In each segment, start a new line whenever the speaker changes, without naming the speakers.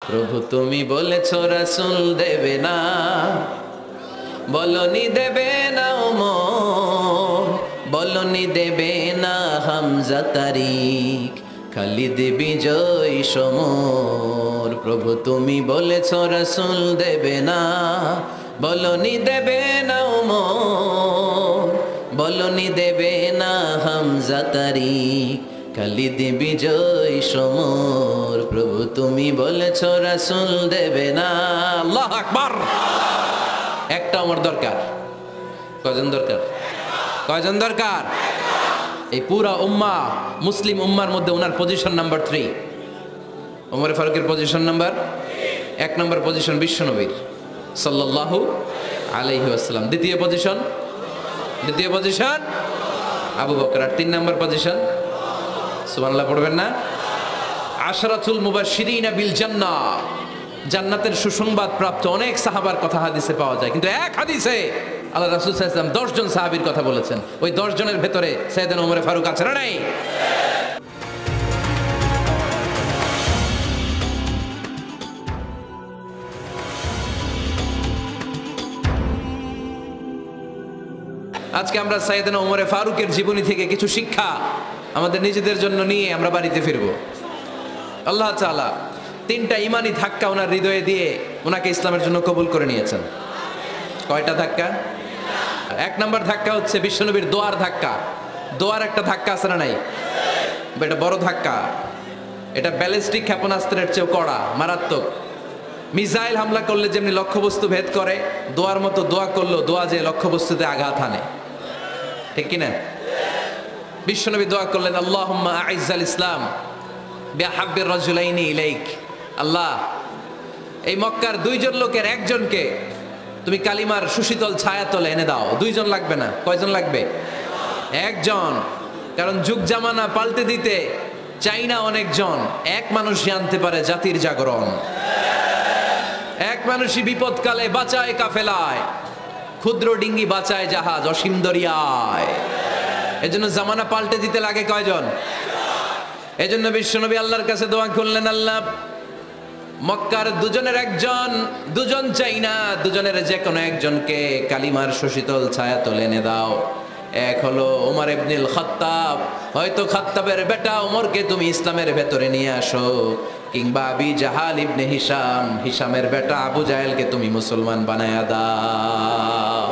প্রভু তুমি বলেছ রাসূল দেবে না, বলনি দেবে না ওমর, বলনি দেবে না হামজা তারিক, খালিদ বিজয় সমর। প্রভু তুমি বলেছ রাসূল দেবে না, বলনি দেবে না ওমর, বলনি দেবে না হামজা তারিক, খালিদ বিজয় সমর। প্রভু তুমি বলেছ রাসূল দেবে না। আল্লাহু আকবার। একটা ওমর দরকার। কয়জন দরকার? কয়জন দরকার? এই পুরা উম্মাহ, মুসলিম উম্মার মধ্যে ওনার পজিশন নাম্বার 3। ওমর ফারুকের পজিশন নাম্বার 1 নম্বর পজিশন বিশ্বনবীর সাল্লাল্লাহু আলাইহি ওয়াসাল্লাম। দ্বিতীয় পজিশন আবু বকর। আর 3 নম্বর পজিশন সুবহানাল্লাহ পড়বেন না? আশরাতুল মুবাশশিরিনা বিল জান্নাহ, জান্নাতের সুসংবাদ প্রাপ্ত অনেক সাহাবার কথা হাদিসে পাওয়া যায়, কিন্তু এক হাদিসে আল্লাহ রাসূল সাল্লাল্লাহু আলাইহি ওয়াসাল্লাম 10 জন সাহাবীর কথা বলেছেন। ওই 10 জনের ভেতরে সাইয়েদনা ওমর ফারুক আছে না নাই? আজকে আমরা সাইয়েদনা ওমর ফারুকের জীবনী থেকে কিছু শিক্ষা আমাদের নিজেদের জন্য নিয়ে আমরা বাড়িতে ফিরব। আল্লাহ তাআলা 3টা ইমানি ধাক্কা ওনার হৃদয়ে দিয়ে ওনাকে ইসলামের জন্য কবুল করে নিয়েছেন। কয়টা ধাক্কা? 1 নম্বর ধাক্কা হচ্ছে বিশ্বনবীর দোয়ার ধাক্কা। দোয়ার একটা ধাক্কা আছে না নাই? এটা বড় ধাক্কা। এটা ব্যালিস্টিক ক্ষেপণাস্ত্রের চেয়েও কড়া, মারাত্মক। মিসাইল হামলা করলে যেমনি লক্ষ্যবস্তু ভেদ করে, দোয়ার মতো দোয়া করলো দোয়া যে লক্ষ্যবস্তুতে আঘাত হানে, ঠিক কিনা? বিশ্বনবী দোয়া করলেন, আল্লাহুম্মা আইজ্জাল ইসলাম বিআহাব্বির রাজুলাইনি ইলাইক। আল্লাহ, এই মক্কার 2 জন লোকের একজনকে তুমি কালিমার সুশীতল ছায়াতলে এনে দাও। 2 জন লাগবে না। কয়জন লাগবে? 1 জন। কারণ যুগ জামানা পাল্টে দিতে চাই না অনেকজন। এক মানুষই আনতে পারে জাতির জাগরণ। এক মানুষই বিপদকালে বাঁচায় কাফেলায়, ক্ষুদ্র ডিঙ্গি বাঁচায় জাহাজ অসীম দরিয়ায়। এজন্য জামানা পাল্টে দিতে লাগে কয়জন? এজন্য বিশ্বনবী আল্লাহর কাছে দোয়া করলেন, আল্লাহ মক্কার 2 জনের একজন, 2 জন চাই না, 2 জনের যে কোনো একজনকে কালিমার সুশীতল ছায়াতলে এনে দাও। এক হলো ওমর ইবনুল খাত্তাব, হয়তো খাত্তাবের বেটা ওমরকে তুমি ইসলামের ভেতরে নিয়ে আসো, কিংবা আবি জাহাল ইবনে হিশাম, হিশামের বেটা আবু জাহেলকে তুমি মুসলমান বানায়া দাও।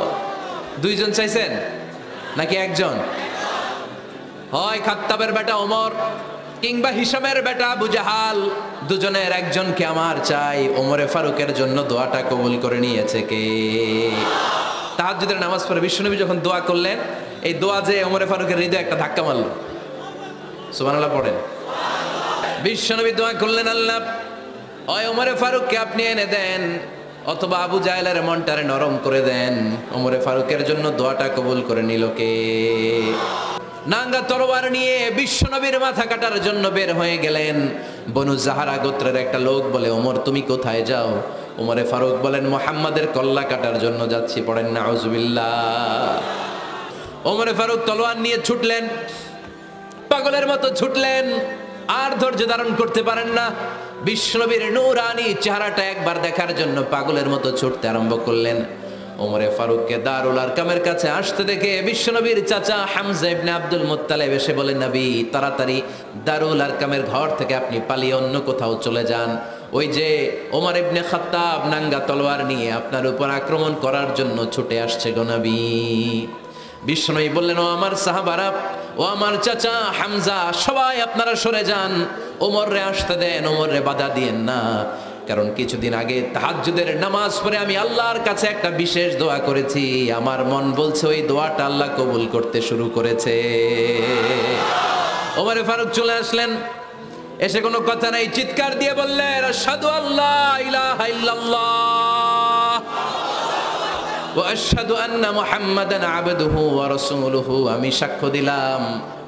2 জন চাইছেন নাকি একজন? হয় খাত্তাবের বেটা ওমর কিংবা হিশামের বেটা আবু জাহাল, 2 জনের একজনকে আমার চাই। ওমরে ফারুকের জন্য দোয়াটা কবুল করে নিয়েছে কে? তাহাজ্জুদের নামাজ পড়ে বিশ্বনবী যখন দোয়া করলেন, এই দোয়া যে ওমরে ফারুকের হৃদয়ে একটা ধাক্কা মারলো। সুবহানাল্লাহ পড়েন। বিশ্বনবী দোয়া করলেন, আল্লাহ হয় ওমরে ফারুককে আপনি এনে দেন, অথবা আবু জাহেলের মনটারে নরম করে দেন। ওমরে ফারুকের জন্য দোয়াটা কবুল করে নিল কে? নাঙ্গা তরবার নিয়ে বিশ্বনবীর মাথা কাটার জন্য বের হয়ে গেলেন বনু জাহারা গোত্রের একটা লোক। বলে, ওমর তুমি কোথায় যাও? ওমরে ফারুক বলেন, মুহাম্মাদের কল্লা কাটার জন্য যাচ্ছি। পড়েন নাউজুবিল্লাহ। ওমরে ফারুক তলোয়ার নিয়ে ছুটলেন, পাগলের মতো ছুটলেন, আর ধৈর্য ধারণ করতে পারেন না। বিশ্বনবীর নূরানি চেহারাটা একবার দেখার জন্য পাগলের মতো ছুটতে আরম্ভ করলেন। ওমরে ফারুককে দারুল আরকামের কাছে আসতে দেখে বিশ্বনবীর চাচা হামজা ইবনে আব্দুল মুত্তালিব এসে বলেন, নবী তাড়াতাড়ি দারুল আরকামের ঘর থেকে আপনি পালিয়ে অন্য কোথাও চলে যান। ওই যে ওমর ইবনে খাত্তাব নাঙ্গা তলোয়ার নিয়ে আপনার উপর আক্রমণ করার জন্য ছুটে আসছে গো নবী। বিশ্বনবী বললেন, ও আমার সাহাবারা, ও আমার চাচা হামজা, সবাই আপনারা সরে যান, ওমররে আসতে দেন, ওমররে বাধা দিয়েন না। কারণ কিছুদিন আগে তাহাজ্জুদের নামাজ পড়ে আমি আল্লাহর কাছে একটা বিশেষ দোয়া করেছি। আমার মন বলছে ওই দোয়াটা আল্লাহ কবুল করতে শুরু করেছে। ওমরে ফারুক চলে আসলেন, এসে কোনো কথা নাই, চিৎকার দিয়ে বললেন, আশহাদু আল্লা ইলাহা ইল্লাল্লাহ ওয়া আশহাদু আন্না মুহাম্মাদান আবদুহু ওয়া রাসূলুহু। আমি সাক্ষ্য দিলাম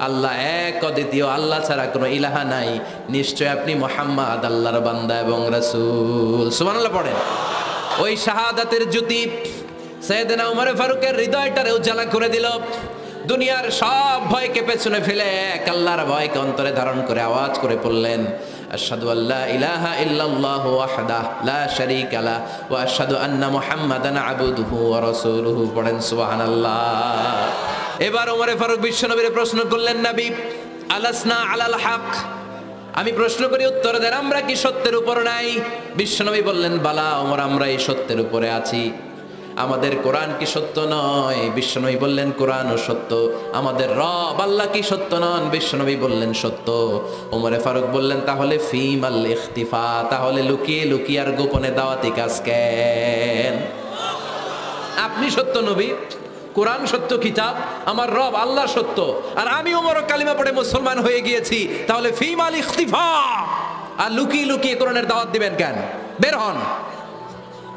আল্লাহ এক, অদ্বিতীয়, আল্লাহ ছাড়া কোনো ইলাহা নাই, নিশ্চয় আপনি মুহাম্মদ আল্লাহর বান্দা এবং রাসূল। সুবহানাল্লাহ পড়েন। ওই শাহাদাতের জ্যোতি সাইয়েদনা ওমর ফারুকের হৃদয়টারে উজালা করে দিল। দুনিয়ার সব ভয়কে পেছনে ফেলে এক আল্লাহর ভয়কে অন্তরে ধারণ করে আওয়াজ করে পড়লেন, আশহাদু আল্লা ইলাহা ইল্লাল্লাহু ওয়াহদাহু লা শারীকা লাহু ওয়া আশহাদু আন্না মুহাম্মাদান আবদুহু ওয়া রাসূলুহু। পড়েন সুবহানাল্লাহ। এবার ওমরে ফারুক বিশ্বনবীর প্রশ্ন করলেন, নবী আলাসনা আলাল হক, আমি প্রশ্ন করি উত্তর দেন, আমরা কি সত্যের উপর নাই? বিশ্বনবী বললেন, বালা ওমর, আমরা এই সত্যের উপরে আছি। আমাদের কোরআন কি সত্য নয়? বিশ্বনবী বললেন, কোরআনও সত্য। আমাদের রব আল্লাহ কি সত্য নন? বিশ্বনবী বললেন, সত্য। ওমরে ফারুক বললেন, তাহলে ফিমাল ইখতিফা, তাহলে লুকিয়ে লুকিয়ে আর গোপনে দাওয়াতি কাজ কেন? আপনি সত্য নবী, কোরআন সত্য কিতাব, আমার রব আল্লাহ সত্য, আর আমি ওমরও কালিমা পড়ে মুসলমান হয়ে গিয়েছি, তাহলে ফিমাল ইখতিফা, আর লুকিয়ে লুকিয়ে কোরআনের দাওয়াত দিবেন কেন? বের হন,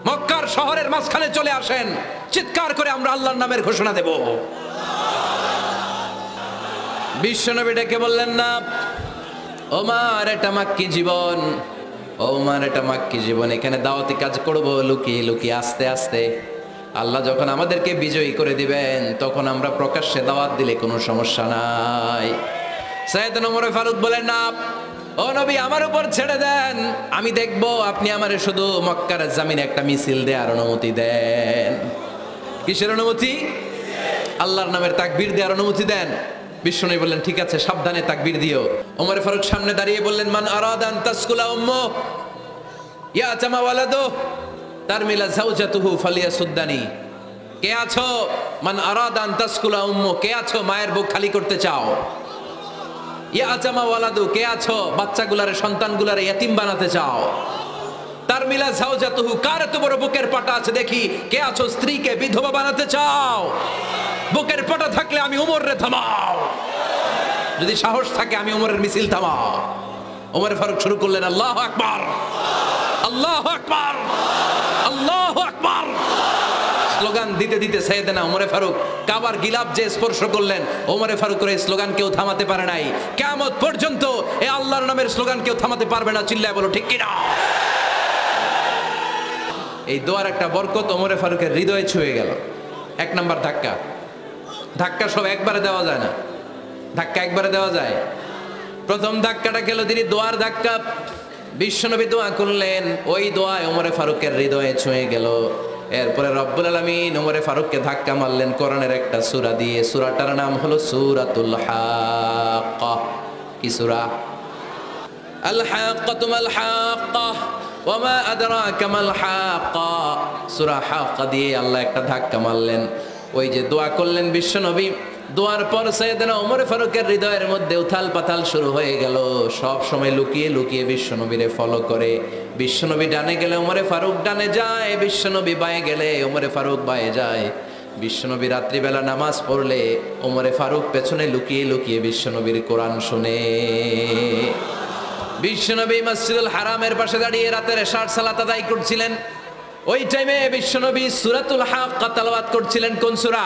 মক্কার শহরের মাঝখানে চলে আসেন, চিৎকার করে আমরা আল্লাহর নামের ঘোষণা দেব। বিশ্বনবী ডেকে বললেন, না ওমর, এটা মাক্কি জীবন, ওমর এটা মাক্কি জীবন, এখানে দাওয়াতি কাজ করব লুকিয়ে লুকিয়ে, আস্তে আস্তে। আল্লাহ যখন আমাদেরকে বিজয়ী করে দিবেন, তখন আমরা প্রকাশ্যে দাওয়াত দিলে কোনো সমস্যা নাই। সাইয়েদনা ওমর ফারুক বলেন, না ও নবী, আমার উপর ছেড়ে দেন, আমি দেখব, আপনি আমারে শুধু মক্কার জমিনে একটা মিছিল দেওয়ার অনুমতি দেন। কিসের অনুমতি? আল্লাহর নামের তাকবীর দেওয়ার অনুমতি দেন। বিশ্বনবী বললেন, ঠিক আছে, সাবধানে তাকবীর দিও। ওমর ফারুক সামনে দাঁড়িয়ে বললেন, মান আরাদান তাসকুলা উম্মু ইয়াতামা ওয়ালাদু তারমিলা যাওজাতুহু ফালিয়াসুদ্দানি। কে আছো? মান আরাদান তাসকুলা উম্মু, কে আছো মায়ের বুক খালি করতে চাও? ইয়াতামা ওয়ালাদু, কে আছো বাচ্চাগুলারে, সন্তানগুলারে ইয়াতিম বানাতে চাও? তারমিলা যাওজাতুহু, কার এত বড় বুকের পাটা আছে দেখি, কে আছো স্ত্রীকে বিধবা বানাতে চাও? বুকের পাটা থাকলে আমি ওমরে থামাও, যদি সাহস থাকে আমি ওমরের মিছিল থামাও। ওমর ফারুক শুরু করলেন, আল্লাহু আকবার, আল্লাহু আকবার, আল্লাহু আকবার। স্লোগান দিতে দিতে সাইয়েদনা ওমরে ফারুক কাবার গিলাফ যে স্পর্শ করলেন, ওমরে ফারুকের এই স্লোগান কেউ থামাতে পারে নাই। কিয়ামত পর্যন্ত এই আল্লাহর নামের স্লোগান কেউ থামাতে পারবে না। চিল্লায় বলো ঠিক কিনা? এই দোয়ার একটা বরকত ওমরে ফারুকের হৃদয়ে ছুঁয়ে গেল। এক নাম্বার ধাক্কা, ধাক্কা সব একবারে দেওয়া যায় না, ধাক্কা একবারে দেওয়া যায়। প্রথম ধাক্কাটা গেল তিনি দোয়ার ধাক্কা। বিশ্বনবী দোয়া করলেন, ওই দোয়ায় ওমরে ফারুকের হৃদয়ে ছুঁয়ে গেল। এরপরে রব্বুল আলামিন ওমরে ফারুককে ধাক্কা মারলেন কোরআনের একটা সূরা দিয়ে। সূরাটার নাম হলো সূরাতুল হাক্কা। কি সূরা? আল হাক্কাতু মাল হাক্কা ওয়া মা আদরাকা মাল হাক্কা। সূরা হাক্কা দিয়ে আল্লাহ একটা ধাক্কা মারলেন। ওই যে দোয়া করলেন বিশ্বনবী, দোয়ার পর সাইয়েদনা ওমর ফারুকের হৃদয়ের মধ্যে উথাল পাতাল শুরু হয়ে গেল। সব সময় লুকিয়ে লুকিয়ে বিশ্বনবীরে ফলো করে। বিশ্বনবী ডানে গেলে ওমরে ফারুক ডানে যায়, বিশ্বনবী বায়ে গেলে ওমরে ফারুক বায়ে যায়। বিশ্বনবী রাত্রিবেলা নামাজ পড়লে ওমরে ফারুক পেছনে লুকিয়ে লুকিয়ে বিশ্বনবীর কোরআন শুনে। বিশ্বনবী মসজিদুল হারামের পাশে দাঁড়িয়ে রাতের এশার সালাত আদায় করছিলেন। ওই টাইমে বিশ্বনবী সূরাতুল হাক্কা তেলাওয়াত করছিলেন। কোন সূরা?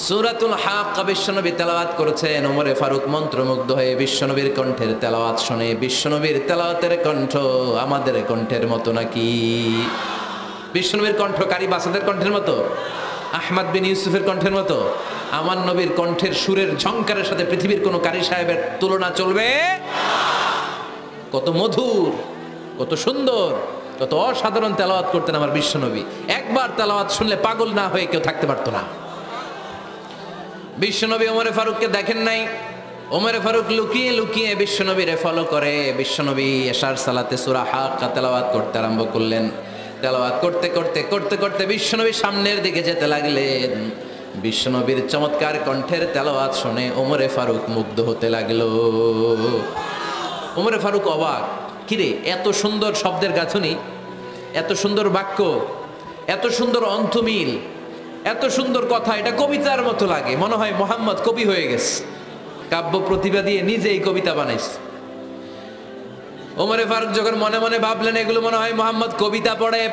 সূরাতুল হাক্কা বিশ্বনবী তেলাওয়াত করেছেন। ওমরে ফারুক মন্ত্রমুগ্ধ হয়ে বিশ্বনবীর কণ্ঠের তেলাওয়াত শুনে। বিশ্বনবীর তেলাওয়াতের কণ্ঠ আমাদের কণ্ঠের মতো নাকি? বিশ্বনবীর কণ্ঠ কারি বাসাদের কণ্ঠের মতো? আহমদ বিন ইউসুফের কণ্ঠের মতো? আমার নবীর কণ্ঠের সুরের ঝংকারের সাথে পৃথিবীর কোন কারি সাহেবের তুলনা চলবে? কত মধুর, কত সুন্দর, কত অসাধারণ তেলাওয়াত করতেন আমার বিশ্বনবী। একবার তেলাওয়াত শুনলে পাগল না হয়ে কেউ থাকতে পারতো না। বিশ্বনবী ওমরে ফারুককে দেখেন নাই। ওমরে ফারুক লুকিয়ে লুকিয়ে বিশ্বনবীরে ফলো করে। বিশ্বনবী এশার সালাতে সূরা হাক্কা তেলাওয়াত করতে আরম্ভ করলেন। তেলাওয়াত করতে করতে করতে করতে বিশ্বনবী সামনের দিকে যেতে লাগলেন। বিশ্বনবীর চমৎকার কণ্ঠের তেলাওয়াত শুনে ওমরে ফারুক মুগ্ধ হতে লাগলো। ওমরে ফারুক অবাক, কিরে এত সুন্দর শব্দের গাঁথনি, এত সুন্দর বাক্য, এত সুন্দর অন্তমিল, এত সুন্দর কথা, এটা কবিতার মতো লাগে। মনে হয় মোহাম্মদ কবি হয়ে গেছে, কাব্য প্রতিভা দিয়ে নিজেই কবিতা বানাইছে। ওমরে ফারুক যখন মনে মনে ভাবলেন এগুলো মনে হয় মোহাম্মদ কবিতা পড়ে,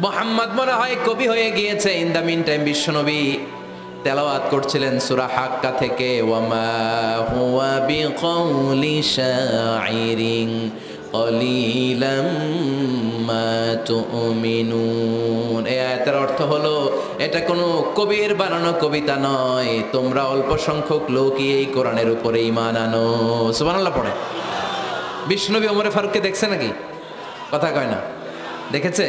মোহাম্মদ মনে হয় কবি হয়ে গিয়েছে। ইন দ্য মিন টাইম বিশ্বনবী তেলাওয়াত করছিলেন সূরা হাক্কা থেকে, ওয়ামা হুয়া বিকাউলি শাইরিন কলিলাম মা তুমিনুন। এই আয়াতের অর্থ হলো এটা কোনো কবির বানানো কবিতা নয়, তোমরা অল্প সংখ্যক লোকই এই কোরআনের উপরে ঈমান আনো। সুবহানাল্লাহ পড়ে। বিশ্বনবী ওমরে ফারুককে দেখছে নাকি? কথা কয় না, দেখেছে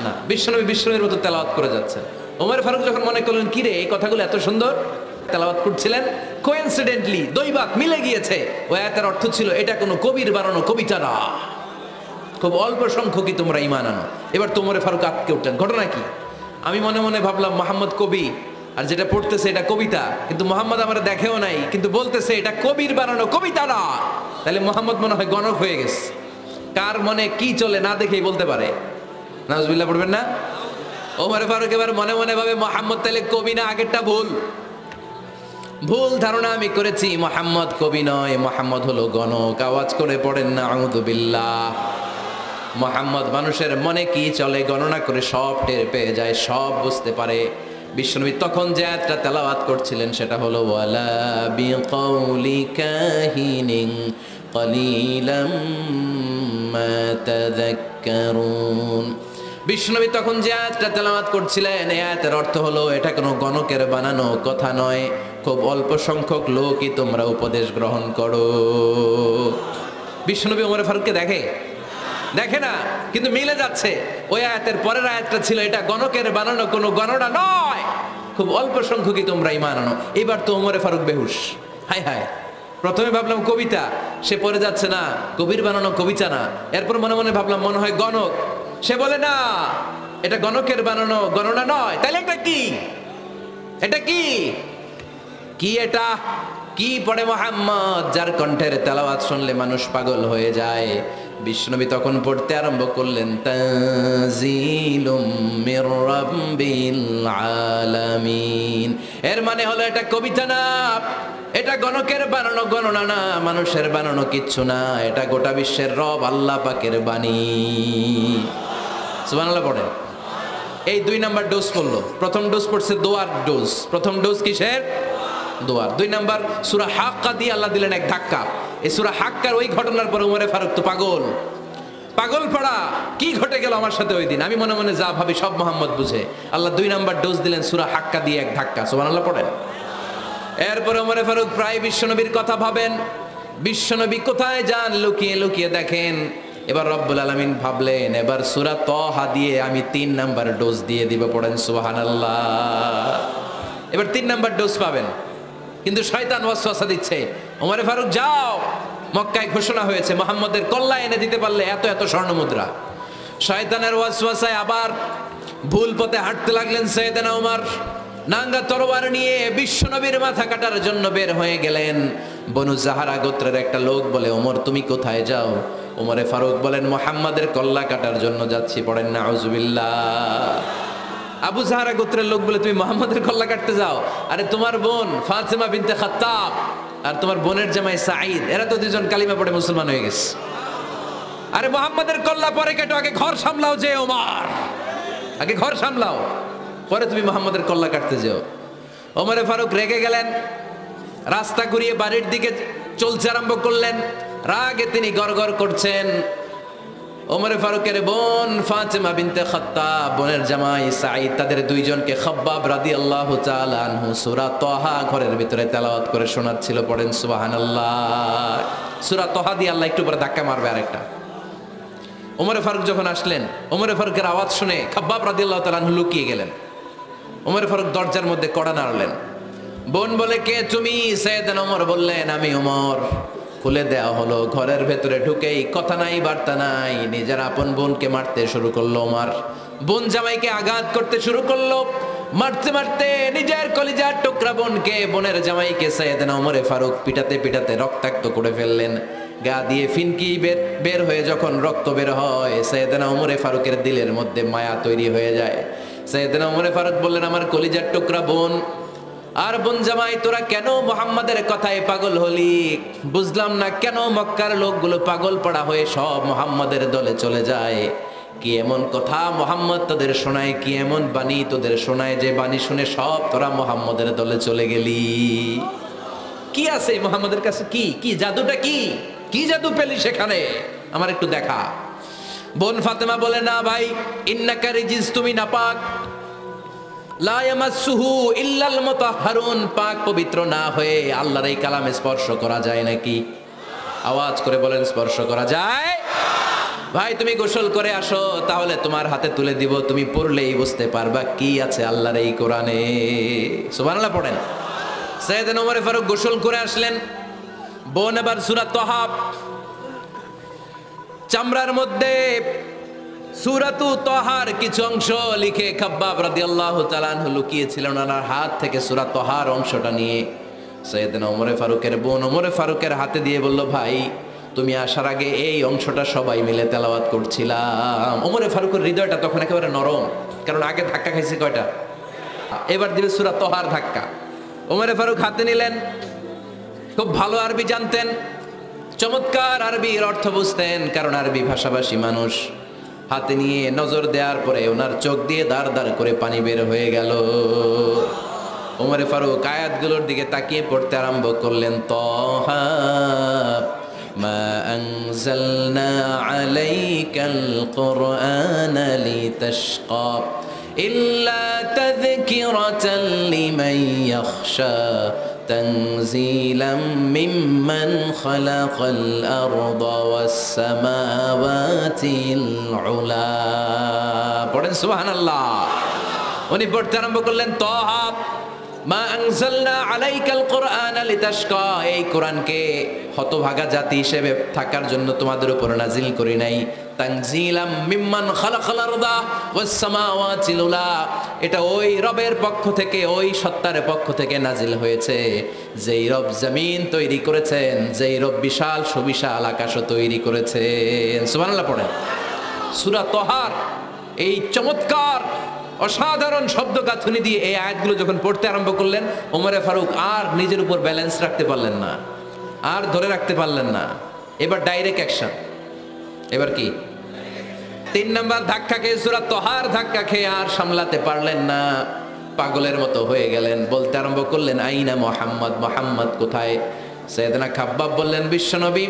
না? বিশ্বনবী বিশ্বনবীর মতো তেলাওয়াত করে যাচ্ছেন। ওমর ফারুক যখন মনে করলেন কি রে এই কথাগুলো এত সুন্দর, তেলাওয়াত করছিলেন, কোইন্সিডেন্টলি দৈবাত মিলে গিয়েছে। ওই আয়াতের অর্থ ছিল এটা কোনো কবির বানানো কবিতা না, খুব অল্প সংখ্যকই তোমরা ঈমান আনো। এবার তো ওমর ফারুক আটকে উঠলেন, ঘটনা কি? আমি মনে মনে ভাবলাম মোহাম্মদ কবি, আর যেটা পড়তেছে এটা কবিতা, কিন্তু মোহাম্মদ আমার দেখেও নাই, কিন্তু বলতেছে এটা কবির বানানো কবিতা না, তাহলে মোহাম্মদ মনে হয় গণক হয়ে গেছে। কার মনে কি চলে না দেখেই বলতে পারে। নাউজুবিল্লাহ পড়বেন না? ওমর ফারুক এবার মনে মনে ভাবে মোহাম্মদ তাহলে কবি না, আগেরটা ভুল, ভুল ধারণা আমি করেছি, মোহাম্মদ কবি নয়, মোহাম্মদ হলো গণক। আওয়াজ করে পড়েন না আউযু বিল্লাহ। মোহাম্মদ মানুষের মনে কি চলে গণনা করে সব টের পেয়ে যায়, সব বুঝতে পারে। বিশ্বনবী তখন যে আয়াতটা তেলাওয়াত করছিলেন সেটা হলো ওয়ালা বিকাউলি কাহিনিন কলিলাম মা তাযাক্কারুন। বিশ্বনবী তখন যে আয়াতটা তেলাওয়াত করছিলেন এই আয়াতের অর্থ হলো এটা কোনো গণকের বানানো কথা নয়, খুব অল্প সংখ্যক লোকই তোমরা উপদেশ গ্রহণ করো। বিশ্বনবী ওমর ফারুককে দেখে না, কিন্তু মিলে যাচ্ছে। ওই আয়াতের পরের আয়াতটা ছিল এটা গণকের বানানো কোনো গণনা নয়, খুব অল্প সংখ্যকই তোমরা ঈমান আনো। এবার তো ওমর ফারুক বেহুশ। হায় হায়, প্রথমে ভাবলাম কবিতা, সে পড়ে যাচ্ছে না কবির বানানো কবিতা না। এরপর মনে মনে ভাবলাম মনে হয় গণক, সে বলে না এটা গণকের বানানো গণনা নয়। তাহলে এটা কি? এটা কি কি এটা কি পড়ে মোহাম্মদ, যার কণ্ঠের তেলাওয়াত শুনলে মানুষ পাগল হয়ে যায়। বিশ্বনবী তখন পড়তে আরম্ভ করলেন তানজিলুম মির রাব্বিল আলামিন। এর মানে হলো এটা কবিতা না, এটা গণকের বানানো গণনা না, মানুষের বানানো কিচ্ছু না, এটা গোটা বিশ্বের রব আল্লাহ পাকের বাণী। সুবহানাল্লাহ পড়েন। এই 2 নাম্বার ডোজ পড়লো। প্রথম ডোজ পড়ছে দোয়ার ডোজ। প্রথম ডোজ কিসের? দোয়ার। 2 নাম্বার সূরা হাক্কা দিয়ে আল্লাহ দিলেন এক ধাক্কা। এই সূরা হাক্কার ওই ঘটনার পর ওমর ফারুক তো পাগল পড়া, কি ঘটে গেল আমার সাথে ওই দিন, আমি মনে মনে যা ভাবি সব মোহাম্মদ বুঝে। আল্লাহ 2 নাম্বার ডোজ দিলেন সূরা হাক্কা দিয়ে এক ধাক্কা। সুবহানাল্লাহ পড়েন। এরপর ওমর ফারুক প্রায় বিশ্বনবীর কথা ভাবেন, বিশ্বনবী কোথায় যান লুকিয়ে লুকিয়ে দেখেন। এবার রব্বুল আলামিন ভাবলেন এবার সূরা তাহা দিয়ে আমি 3 নাম্বার ডোজ দিয়ে দিব। পড়েন সুবহানাল্লাহ। এবার 3 নাম্বার ডোজ পাবেন, কিন্তু শয়তান ওয়াসওয়াসা দিচ্ছে, ওমর ফারুক যাও, মক্কায় ঘোষণা হয়েছে মুহাম্মদের কল্লা এনে দিতে পারলে এত এত স্বর্ণ মুদ্রা। শয়তানের ওয়াসওয়াসায় আবার ভুল পথে হাঁটতে লাগলেন সাইয়েদনা ওমর। নাঙ্গা তরবার নিয়ে বিশ্বনবীর মাথা কাটার জন্য বের হয়ে গেলেন। বনু জাহারা গোত্রের একটা লোক বলে ওমর তুমি কোথায় যাও? ওমরে ফারুক বলেন মুহাম্মাদের কল্লা কাটার জন্য যাচ্ছি। পড়েন নাউজুবিল্লাহ। আবু জাহারা গোত্রের লোক বলে তুমি মুহাম্মাদের কল্লা কাটতে যাও? আরে তোমার বোন ফাতেমা বিনতে খাত্তাব আর তোমার বোনের জামাই সাঈদ, এরা তো দুজন কালিমা পড়ে মুসলমান হয়ে গেছে। আরে মুহাম্মাদের কল্লা পরে কেটো, আগে ঘর সামলাও। যে ওমর আগে ঘর সামলাও, পরে তুমি মুহাম্মাদের কল্লা কাটতে যাও। ওমরে ফারুক রেগে গেলেন, রাস্তা ঘুরিয়ে বাড়ির দিকে চলতে আরম্ভ করলেন। রাগে তিনি গড়গড় করছেন। ওমরে ফারুকের বোন ফাতেমা বিনতে খাত্তাব, বোনের জামাই সাঈদ, তাদের 2 জনকে খাব্বাব রাদিয়াল্লাহু তাআলা আনহু সূরা তাহা ঘরের ভিতরে তেলাওয়াত করে শোনাচ্ছিল। পড়েন সুবহানাল্লাহ। সূরা তাহা দিয়ে আল্লাহ একটু পরে ধাক্কা মারবে আরেকটা। ওমরে ফারুক যখন আসলেন, ওমরে ফারুকের আওয়াজ শুনে খাব্বাব রাদিয়াল্লাহু তাআলা আনহু লুকিয়ে গেলেন। ওমরে ফারুক দরজার মধ্যে কড়া নাড়লেন। বোন বলে কে তুমি? সাইয়েদনা ওমর বললেন আমি ওমর। খুলে দেওয়া হলো। ঘরের ভেতরে ঢুকেই কথা নাই বার্তা নাই, নিজের আপন বোনকে মারতে শুরু করলো ওমর। বোন জামাইকে আঘাত করতে শুরু করলো। মারতে মারতে নিজের কলিজার টুকরা বোনকে, বোনের জামাইকে সাইয়েদনা ওমরে ফারুক পিটাতে পিটাতে রক্তাক্ত করে ফেললেন। গা দিয়ে ফিনকি বের হয়ে যখন রক্ত বের হয়, সাইয়েদনা ওমরে ফারুকের দিলের মধ্যে মায়া তৈরি হয়ে যায়। সাইয়েদনা ওমরে ফারুক বললেন আমার কলিজার টুকরা বোন আর বোন জামাই, তোরা কেন মুহাম্মাদের কথায় পাগল হলি? বুঝলাম না কেন মক্কার লোকগুলো পাগল পড়া হয়ে সব মুহাম্মাদের দলে চলে যায়। কি এমন কথা মুহাম্মদ তোদের শোনায়, কি এমন বাণী তোদের শোনায় যে বাণী শুনে সব তোরা মুহাম্মাদের দলে চলে গেলি? কি আছে মুহাম্মাদের কাছে? কি জাদুটা কি জাদু পেলি সেখানে? আমার একটু দেখা। বোন ফাতেমা বলে না ভাই, ইন্নাকা রিজিস, তুমি নাপাক। লা ইয়ামাসসুহু ইল্লাল মুতাহহারুন, পাক পবিত্র না হয়ে আল্লাহর এই কালামে স্পর্শ করা যায় নাকি? আওয়াজ করে বলেন স্পর্শ করা যায়? ভাই তুমি গোসল করে আসো, তাহলে তোমার হাতে তুলে দিব, তুমি পড়লেই বুঝতে পারবা কি আছে আল্লাহর এই কোরআনে। সুবহানাল্লাহ পড়েন। সাইয়েদনা ওমর ফারুক গোসল করে আসলেন, বোন এবার সূরা তাহা চামড়ার মধ্যে সূরাতু তাহার কিছু অংশ লিখে খাব্বাব রাদিয়াল্লাহু তাআলা আনহু লুকিয়েছিলেন ওনার হাত থেকে। সূরা তাহার অংশটা নিয়ে সাইয়েদনা ওমর ফারুকের বোন ওমর ফারুকের হাতে দিয়ে বলল, ভাই তুমি আসার আগে এই অংশটা সবাই মিলে তেলাওয়াত করছিলাম। ওমর ফারুকের হৃদয়টা তখন একেবারে নরম, কারণ আগে ধাক্কা খাইছে কয়টা, এবার দিবে সূরা তাহার ধাক্কা। ওমর ফারুক হাতে নিলেন, খুব ভালো আরবি জানতেন, চমৎকার আরবির অর্থ বুঝতেন, কারণ আরবি ভাষাভাষী মানুষ। হাতে নিয়ে নজর দেওয়ার পরে ওনার চোখ দিয়ে দাঁড় দাঁড় করে পানি বের হয়ে গেল। ওমর ফারুক আয়াতগুলোর দিকে তাকিয়ে পড়তে আরম্ভ করলেন, তাহা মা আনজালনা আলাইকাল কুরআনা লিতাশকা ইল্লা তাযকিরাতাল লিমান ইয়াখশা তানজিলাম মিম্মান খালাকাল আরদা ওয়াস সামাওয়াতিল উলা। পড়েন সুবহানাল্লাহ। উনি পড়তে আরম্ভ করলেন, তাহা মা আনজালনা আলাইকাল কুরআনা লিতাশকা, এই কোরআনকে হতভাগা জাতি হিসেবে থাকার জন্য তোমাদের উপর নাজিল করি নাই। তানজিলাম মিম্মান খালাকাল আরদা ওয়াস সামাওয়াতিল উলা, এটা ওই রবের পক্ষ থেকে, ওই সত্তার পক্ষ থেকে নাজিল হয়েছে যেই রব জমিন তৈরি করেছেন, যেই রব বিশাল সুবিশাল আকাশও তৈরি করেছেন। সুবহানাল্লাহ পড়েন। সূরা তাহার এই চমৎকার অসাধারণ শব্দ গাঁথুনি দিয়ে এই আয়াতগুলো যখন পড়তে আরম্ভ করলেন, ওমর ফারুক আর নিজের উপর ব্যালেন্স রাখতে পারলেন না, আর ধরে রাখতে পারলেন না। এবার ডাইরেক্ট অ্যাকশন। এবার কি 3 নাম্বার ধাক্কা খেয়ে, সূরা তাহার ধাক্কা খেয়ে আর সামলাতে পারলেন না, পাগলের মতো হয়ে গেলেন। বলতে আরম্ভ করলেন, আইনা মুহাম্মদ, মুহাম্মদ কোথায়? সাইয়েদনা খাব্বাব বললেন, বিশ্বনবী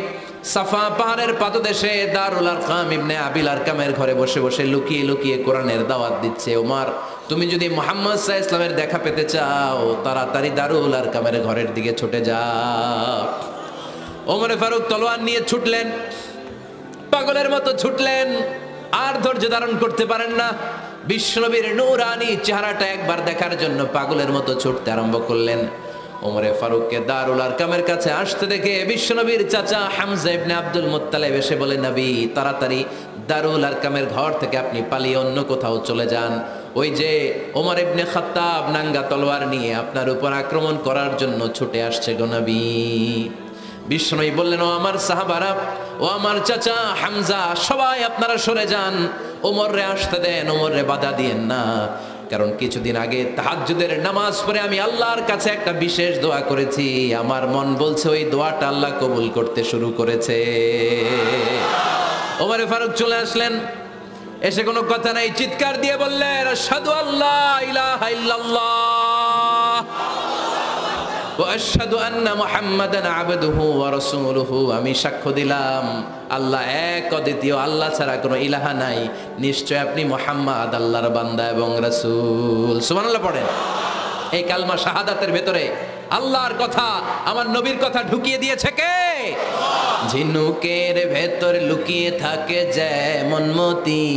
সাফা পাহাড়ের পাদদেশে দারুল আরকাম ইবনে আবিল আরকামের ঘরে বসে বসে লুকিয়ে লুকিয়ে কোরআনের দাওয়াত দিচ্ছে। ওমর তুমি যদি মুহাম্মদ সাল্লাল্লাহু আলাইহি ওয়াসাল্লামের দেখা পেতে চাও, তাড়াতাড়ি দারুল আরকামের ঘরের দিকে ছুটে যাও। ওমর ফারুক তলোয়ার নিয়ে ছুটলেন, পাগলের মতো ছুটলেন, আর ধৈর্য ধারণ করতে পারেন না। বিশ্বনবীর নূরানি চেহারাটা একবার দেখার জন্য পাগলের মতো ছুটতে আরম্ভ করলেন। ওমর ফারুককে দারুল আরকামের কাছে আসতে দেখে বিশ্বনবীর চাচা হামজা ইবনে আব্দুল মুত্তালিব এসে বলে, নবী তাড়াতাড়ি দারুল আরকামের ঘর থেকে আপনি পালিয়ে অন্য কোথাও চলে যান। ওই যে ওমর ইবনে খাত্তাব নাঙ্গা তলোয়ার নিয়ে আপনার উপর আক্রমণ করার জন্য ছুটে আসছে গো নবী। বিশ্বনবী বললেন, ও আমার সাহাবারা, ও আমার চাচা হামজা, সবাই আপনারা সরে যান, ওমররে আসতে দেন, ওমররে বাধা দিয়েন না। কারণ কিছুদিন আগে তাহাজ্জুদের নামাজ পড়ে আমি আল্লাহর কাছে একটা বিশেষ দোয়া করেছি, আমার মন বলছে ওই দোয়াটা আল্লাহ কবুল করতে শুরু করেছে। ওমর ফারুক চলে আসলেন, এসে কোনো কথা নাই, চিৎকার দিয়ে বললেন, আশহাদু আল্লা ইলাহা ইল্লাল্লাহ ওয়া আশহাদু আন্না মুহাম্মাদান আবদুহু ওয়া রাসূলুহু, আমি সাক্ষ্য দিলাম আল্লাহ এক অদ্বিতীয়, আল্লাহ ছাড়া কোনো ইলাহা নাই, নিশ্চয় আপনি মুহাম্মদ আল্লাহর বান্দা এবং রাসূল। সুবহানাল্লাহ পড়েন। এই কালমা শাহাদাতের ভেতরে আল্লাহর কথা, আমার নবীর কথা ঢুকিয়ে দিয়েছে কে? ঝিনুকের ভেতর লুকিয়ে থাকে যেমন মতি,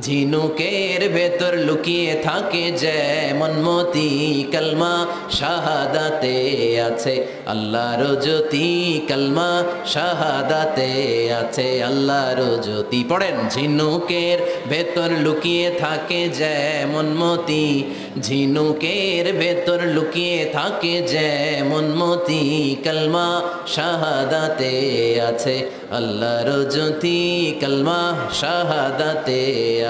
ঝিনুকের ভেতর লুকিয়ে থাকে যেমন মতি, কালমা শাহাদাতে আছে আল্লাহর জ্যোতি, কালমা শাহাদাতে আছে আল্লাহর জ্যোতি। পড়েন, ঝিনুকের ভেতর লুকিয়ে থাকে যেমন মতি, ঝিনুকের ভেতর লুকিয়ে থাকে যেমন মতি, কালমা শাহাদাতে আছে আল্লাহর জ্যোতি, কালমা শাহাদাতে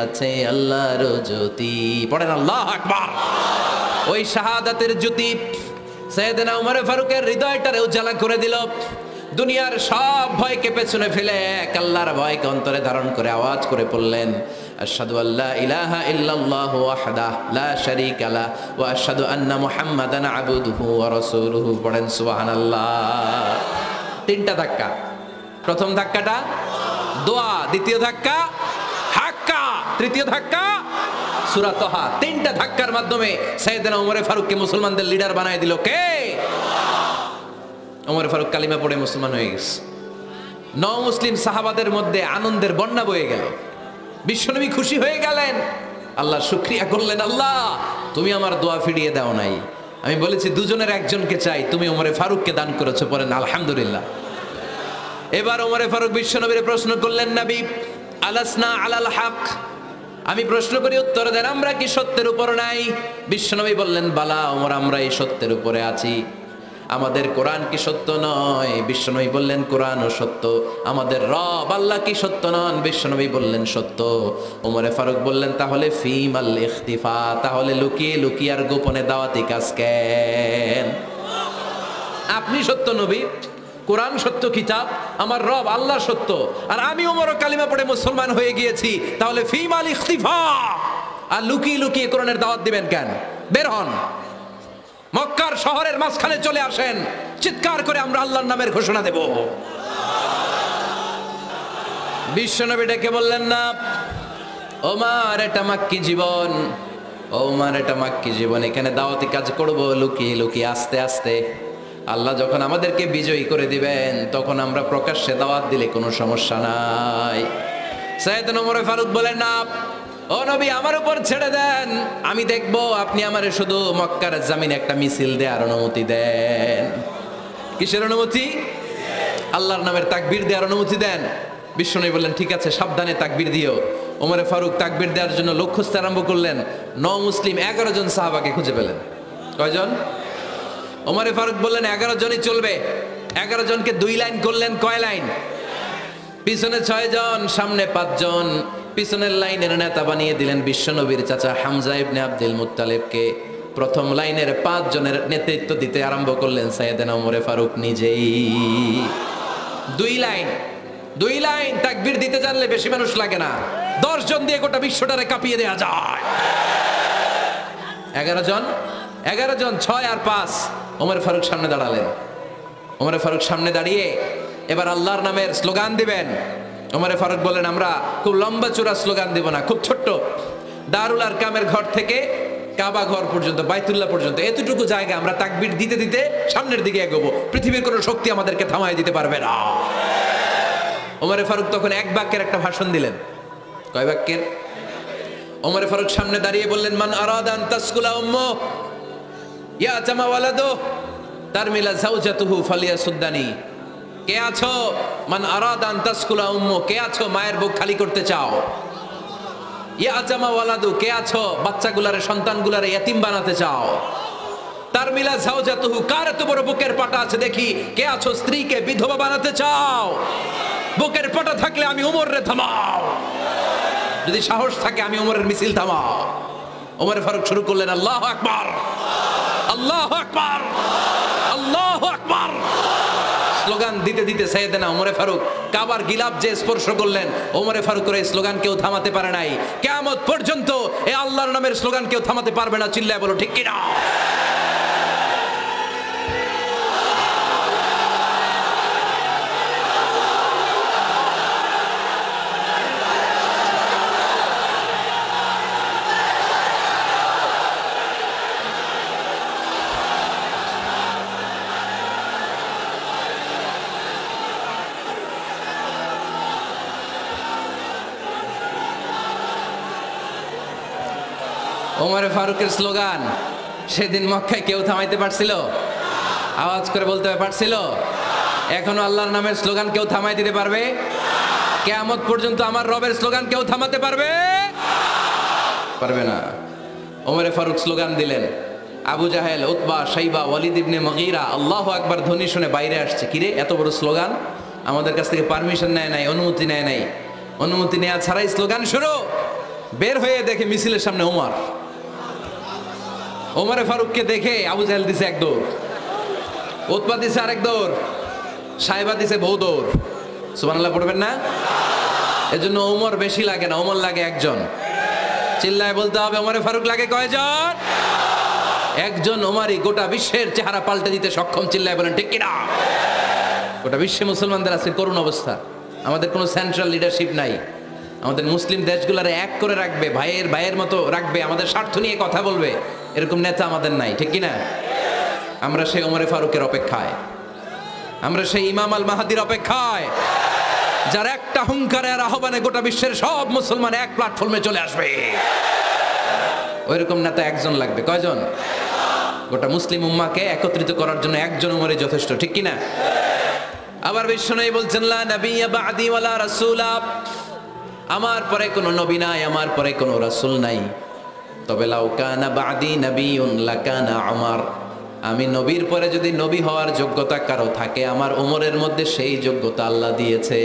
আছে আল্লাহর জ্যোতি। পড়েন আল্লাহু আকবার। ওই শাহাদাতের জ্যোতি সাইয়েদনা ওমর ফারুকের হৃদয়টারে উজালা করে দিল। দুনিয়ার সব ভয়কে পেছনে ফেলে এক আল্লাহর ভয়কে অন্তরে ধারণ করে আওয়াজ করে পড়লেন, আশহাদু আল্লা ইলাহা ইল্লাল্লাহু ওয়াহদাহু লা শারীকা লা ওয়া আশহাদু আন্না মুহাম্মাদান আবদুহু ওয়া রাসূলুহু। পড়েন সুবহানাল্লাহ। 3টা ধাক্কা। প্রথম ধাক্কাটা দোয়া, দ্বিতীয় ধাক্কা হাক্কা, তৃতীয় ধাক্কা সূরা তাহা। 3টা ধাক্কার মাধ্যমে সাইয়েদনা ওমর ফারুককে মুসলমানদের লিডার বানায় দিল কে? ওমর ফারুক কালিমা পড়ে মুসলমান হয়ে গেছে। মুসলিম সাহাবাদের মধ্যে আনন্দের বন্যা বয়ে গেল। বিশ্বনবী খুশি হয়ে গেলেন, আল্লাহ শুকরিয়া করলেন, আল্লাহ তুমি আমার দোয়া ফিরিয়ে দাও নাই। আমি বলেছি দুজনের একজনকে চাই, তুমি ওমরে ফারুককে দান করেছো, পড়েন আলহামদুলিল্লাহ। এবার ওমরে ফারুক বিশ্বনবীর প্রশ্ন করলেন, নবী আলাসনা আলাল হক, আমি প্রশ্ন করি উত্তর দেন, আমরা কি সত্যের উপর নাই? বিশ্বনবী বললেন, বালা ওমর, আমরা এই সত্যের উপরে আছি। আমাদের কোরআন কি সত্য নয়? বিশ্বনবী বললেন, কোরআনও সত্য। আমাদের রব আল্লাহ কি সত্য নন? বিশ্বনবী বললেন, সত্য। ওমরে ফারুক বললেন, তাহলে ফিম আল ইখতিফা, তাহলে লুকিয়ে লুকিয়ে আর গোপনে দাওয়াতি কাজ কেন? আপনি সত্য নবী, কোরআন সত্য কিতাব, আমার রব আল্লাহ সত্য, আর আমি ওমরও কালিমা পড়ে মুসলমান হয়ে গিয়েছি, তাহলে ফিম আল ইখতিফা, আর লুকিয়ে লুকিয়ে কোরআনের দাওয়াত দিবেন কেন? বের হন, মক্কার শহরের মাঝখানে চলে আসেন, চিৎকার করে আমরা আল্লাহর নামের ঘোষণা দেব। বিশ্বনবী ডেকে বললেন, না ওমর, এটা মাক্কি জীবন, ওমর এটা মাক্কি জীবন, এখানে দাওয়াতি কাজ করব লুকিয়ে লুকিয়ে, আস্তে আস্তে। আল্লাহ যখন আমাদেরকে বিজয়ী করে দিবেন, তখন আমরা প্রকাশ্যে দাওয়াত দিলে কোনো সমস্যা নাই। সাইয়েদনা ওমর ফারুক বলেন, না ও নবী, আমার উপর ছেড়ে দেন, আমি দেখব, আপনি আমারে শুধু মক্কার জামিনে একটা মিছিল দেওয়ার অনুমতি দেন। কিসের অনুমতি? আল্লাহর নামের তাকবীর দেওয়ার অনুমতি দেন। বিশ্বনবী বললেন, ঠিক আছে, সাবধানে তাকবীর দিও। ওমরে ফারুক তাকবীর দেওয়ার জন্য লোক খুঁজতে আরম্ভ করলেন। মুসলিম 11 জন সাহাবাকে খুঁজে পেলেন। কয়জন? ওমরে ফারুক বললেন, 11 জনই চলবে। 11 জনকে 2 লাইন করলেন। কয় লাইন? পিছনে 6 জন, সামনে 5 জন। পিছনের লাইনের নেতা বানিয়ে দিলেন বিশ্বনবীর চাচা হামজা ইবনে আব্দুল মুত্তালিবকে। প্রথম লাইনের 5 জনের নেতৃত্ব দিতে আরম্ভ করলেন সাইয়েদনা ওমরে ফারুক নিজেই। 2 লাইন তাকবীর দিতে জানলে বেশি মানুষ লাগে না, 10 জন দিয়ে গোটা বিশ্বটারে কাঁপিয়ে দেওয়া যায়। 11 জন, 6 আর 5। ওমরে ফারুক সামনে দাঁড়ালেন। ওমরে ফারুক সামনে দাঁড়িয়ে এবার আল্লাহর নামের স্লোগান দিবেন। ওমরে ফারুক বলেন, আমরা খুব লম্বা চূড়া স্লোগান দিব না, খুব ছোট্ট, দারুল আরকামের ঘর থেকে কাবা ঘর পর্যন্ত, বাইতুল্লাহ পর্যন্ত, এতটুকু জায়গা আমরা তাকবীর দিতে দিতে সামনের দিকে এগোবো, পৃথিবীর কোনো শক্তি আমাদেরকে থামায় দিতে পারবে না। ওমরে ফারুক তখন 1 বাক্যের একটা ভাষণ দিলেন। কয় বাক্যের? ওমরে ফারুক সামনে দাঁড়িয়ে বললেন, মান আরাদা আন তাসকুলা উম্মু ইয়া জামা ওয়ালাদু তারমিলা যাওজাতুহু ফালিয়াসুদ্দানি। কে আছো? মান আরাদা আন তাসকুলা উম্মু, কে আছো মায়ের বুক খালি করতে চাও? ইয়া জামা ওয়ালাদু, কে আছো বাচ্চাগুলারে, সন্তানগুলারে ইয়াতিম বানাতে চাও? তারমিলা যাওজাতুহু, কার এত বড় বুকের পাটা আছে দেখি, কে আছো স্ত্রীকে বিধবা বানাতে চাও? বুকের পাটা থাকলে আমি ওমরে থামাও, যদি সাহস থাকে আমি ওমরের মিছিল থামাও। ওমরে ফারুক শুরু করলেন, আল্লাহু আকবার, আল্লাহু আকবার, আল্লাহু আকবার। স্লোগান দিতে দিতে সাইয়েদনা ওমরে ফারুক কাবার গিলাফ যে স্পর্শ করলেন, ওমরে ফারুকের এই স্লোগান কেউ থামাতে পারে নাই। কিয়ামত পর্যন্ত এই আল্লাহর নামের স্লোগান কেউ থামাতে পারবে না। চিল্লায় বলো ঠিক কিনা? ওমরে ফারুকের স্লোগান সেদিন মক্কায় কেউ থামাইতে পারছিল? আওয়াজ করে বলতে পারছিল? এখনো আল্লাহর নামের স্লোগান কেউ থামাই দিতে পারবে? কিয়ামত পর্যন্ত আমার রবের স্লোগান কেউ থামাতে পারবে? পারবে না। ওমরে ফারুক স্লোগান দিলেন। আবু জাহেল, উতবা, শাইবা, ওয়ালিদ ইবনে মুগীরা আল্লাহু আকবার ধ্বনি শুনে বাইরে আসছে। কিরে এত বড় স্লোগান, আমাদের কাছ থেকে পারমিশন নেয় নাই, অনুমতি নেয় নাই। অনুমতি নেওয়া ছাড়াই স্লোগান শুরু। বের হয়ে দেখে মিছিলের সামনে ওমর। ওমরে ফারুককে দেখে আবু জাহেল দিছে 1 দৌড়, উতবা দিছে আরেক দৌড়, সাইবা দিছে বহু দৌড়। সুবহানাল্লাহ পড়বেন না? এজন্য ওমর বেশি লাগে না, ওমর লাগে 1 জন। চিল্লায় বলতে হবে, ওমরে ফারুক লাগে কয়জন? 1 জন। ওমরই গোটা বিশ্বের চেহারা পাল্টে দিতে সক্ষম। চিল্লায় বলেন ঠিক কিনা? গোটা বিশ্বে মুসলমানদের আছে করুণ অবস্থা। আমাদের কোনো সেন্ট্রাল লিডারশিপ নাই। আমাদের মুসলিম দেশগুলোরে এক করে রাখবে, ভাইয়ের মতো রাখবে, আমাদের স্বার্থ নিয়ে কথা বলবে, এরকম নেতা আমাদের নাই। ঠিক কিনা? আমরা সেই ওমরে ফারুকের অপেক্ষায়, আমরা সেই ইমাম আল মাহাদির অপেক্ষায়। যার একটা হুঙ্কারে আর আহ্বানে গোটা বিশ্বের সব মুসলমান এক প্ল্যাটফর্মে চলে আসবে। ওইরকম নেতা একজন লাগবে। কয়জন? গোটা মুসলিম উম্মাহকে একত্রিত করার জন্য একজন উমরই যথেষ্ট, ঠিক কিনা? আবার বিশ্বনবী বলছেন, লা নাবিয়্যা বা'দি ওয়ালা রাসূলা, আমার পরে কোনো নবী নাই, আমার পরে কোনো রাসূল নাই। তবে লাউ কানা বা'দি নাবিয়্যুন লাকানা উমর, আমি নবীর পরে যদি নবী হওয়ার যোগ্যতা কারো থাকে, আমার উমরের মধ্যে সেই যোগ্যতা আল্লাহ দিয়েছে।